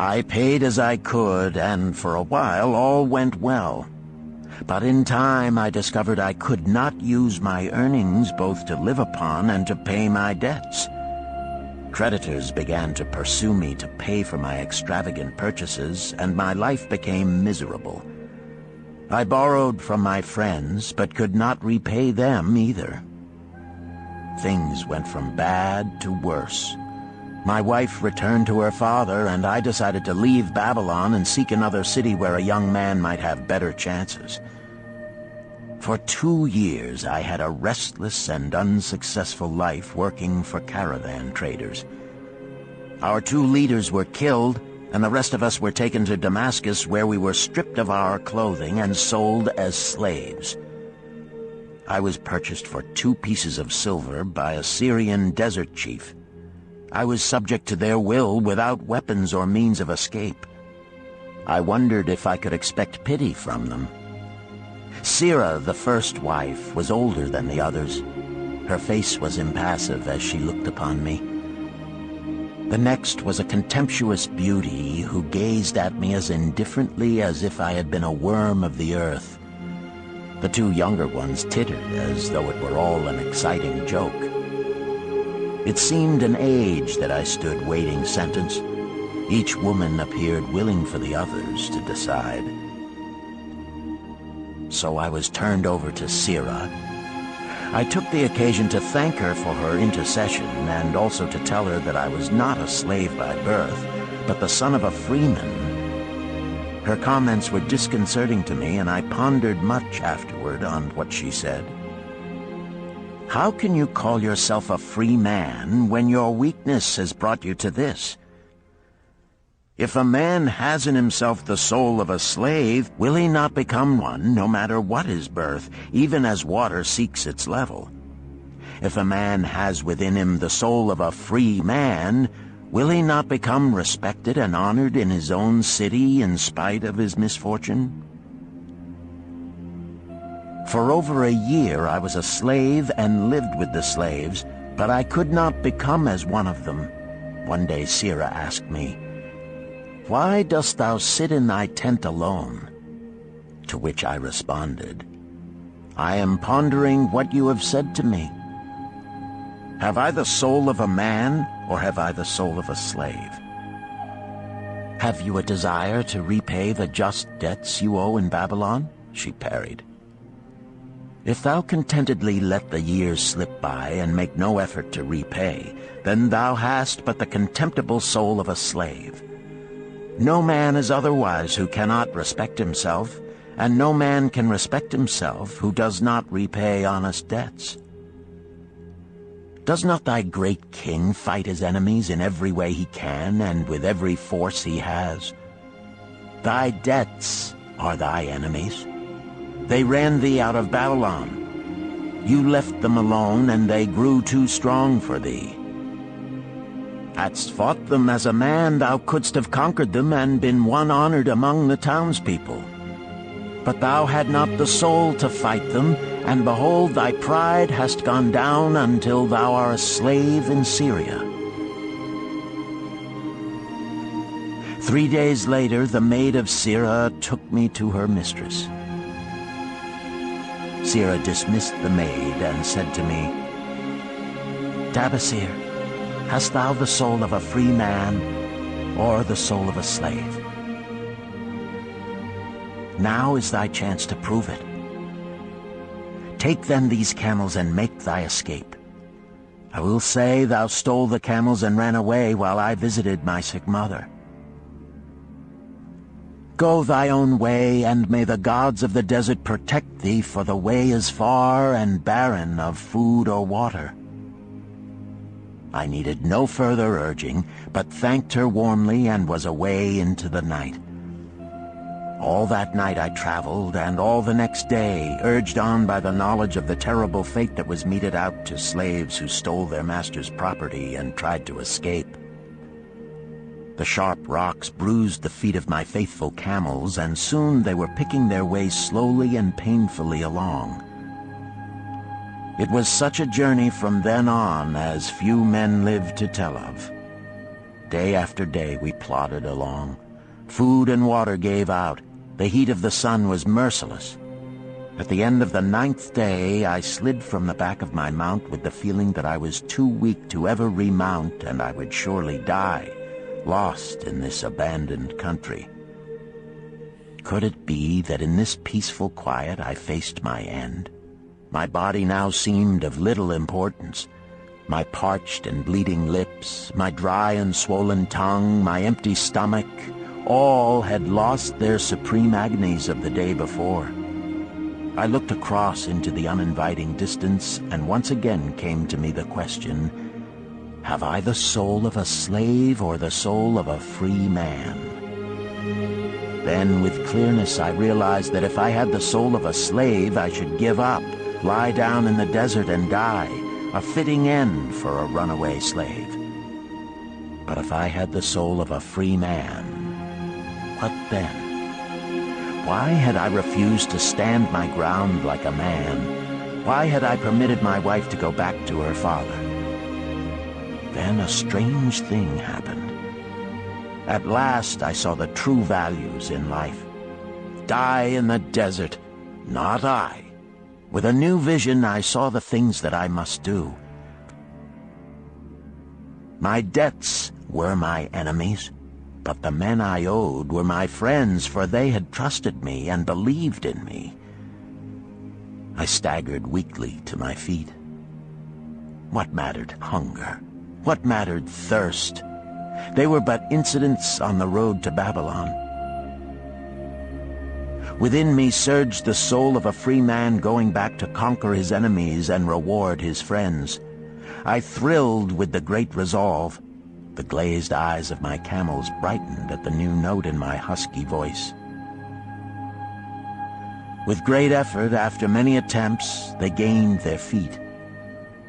I paid as I could, and for a while all went well. But in time I discovered I could not use my earnings both to live upon and to pay my debts. Creditors began to pursue me to pay for my extravagant purchases, and my life became miserable. I borrowed from my friends, but could not repay them either. Things went from bad to worse. My wife returned to her father, and I decided to leave Babylon and seek another city where a young man might have better chances. For 2 years I had a restless and unsuccessful life working for caravan traders. Our 2 leaders were killed, and the rest of us were taken to Damascus, where we were stripped of our clothing and sold as slaves. I was purchased for 2 pieces of silver by a Syrian desert chief. I was subject to their will without weapons or means of escape. I wondered if I could expect pity from them. Sirah, the first wife, was older than the others. Her face was impassive as she looked upon me. The next was a contemptuous beauty who gazed at me as indifferently as if I had been a worm of the earth. The 2 younger ones tittered as though it were all an exciting joke. It seemed an age that I stood waiting sentence. Each woman appeared willing for the others to decide. So I was turned over to Sirah. I took the occasion to thank her for her intercession, and also to tell her that I was not a slave by birth, but the son of a freeman. Her comments were disconcerting to me, and I pondered much afterward on what she said. How can you call yourself a free man when your weakness has brought you to this? If a man has in himself the soul of a slave, will he not become one no matter what his birth, even as water seeks its level? If a man has within him the soul of a free man, will he not become respected and honored in his own city in spite of his misfortune? For over a year I was a slave and lived with the slaves, but I could not become as one of them. One day Sirah asked me, "Why dost thou sit in thy tent alone?" To which I responded, "I am pondering what you have said to me. Have I the soul of a man, or have I the soul of a slave? Have you a desire to repay the just debts you owe in Babylon?" she parried. "If thou contentedly let the years slip by and make no effort to repay, then thou hast but the contemptible soul of a slave. No man is otherwise who cannot respect himself, and no man can respect himself who does not repay honest debts. Does not thy great king fight his enemies in every way he can and with every force he has? Thy debts are thy enemies. They ran thee out of Babylon. You left them alone, and they grew too strong for thee. Hadst fought them as a man, thou couldst have conquered them and been one honored among the townspeople. But thou had not the soul to fight them, and behold, thy pride hast gone down until thou art a slave in Syria." 3 days later, the maid of Sirah took me to her mistress. Sirah dismissed the maid and said to me, "Tabasir, hast thou the soul of a free man, or the soul of a slave? Now is thy chance to prove it. Take then these camels and make thy escape. I will say thou stole the camels and ran away while I visited my sick mother. Go thy own way, and may the gods of the desert protect thee, for the way is far and barren of food or water." I needed no further urging, but thanked her warmly and was away into the night. All that night I traveled, and all the next day, urged on by the knowledge of the terrible fate that was meted out to slaves who stole their master's property and tried to escape. The sharp rocks bruised the feet of my faithful camels, and soon they were picking their way slowly and painfully along. It was such a journey from then on as few men live to tell of. Day after day we plodded along. Food and water gave out. The heat of the sun was merciless. At the end of the 9th day, I slid from the back of my mount with the feeling that I was too weak to ever remount, and I would surely die, lost in this abandoned country. Could it be that in this peaceful quiet I faced my end? My body now seemed of little importance. My parched and bleeding lips, my dry and swollen tongue, my empty stomach, all had lost their supreme agonies of the day before. I looked across into the uninviting distance, and once again came to me the question, have I the soul of a slave or the soul of a free man? Then, with clearness, I realized that if I had the soul of a slave, I should give up, lie down in the desert and die, a fitting end for a runaway slave. But if I had the soul of a free man, what then? Why had I refused to stand my ground like a man? Why had I permitted my wife to go back to her father? Then a strange thing happened. At last I saw the true values in life. Die in the desert, not I. With a new vision, I saw the things that I must do. My debts were my enemies. But the men I owed were my friends, for they had trusted me and believed in me. I staggered weakly to my feet. What mattered hunger? What mattered thirst? They were but incidents on the road to Babylon. Within me surged the soul of a free man going back to conquer his enemies and reward his friends. I thrilled with the great resolve. The glazed eyes of my camels brightened at the new note in my husky voice. With great effort, after many attempts, they gained their feet.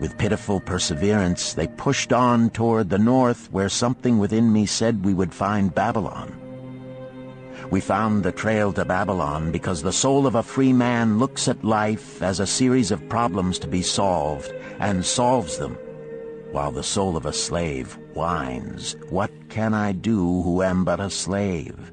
With pitiful perseverance, they pushed on toward the north, where something within me said we would find Babylon. We found the trail to Babylon because the soul of a free man looks at life as a series of problems to be solved, and solves them, while the soul of a slave whines, "What can I do who am but a slave?"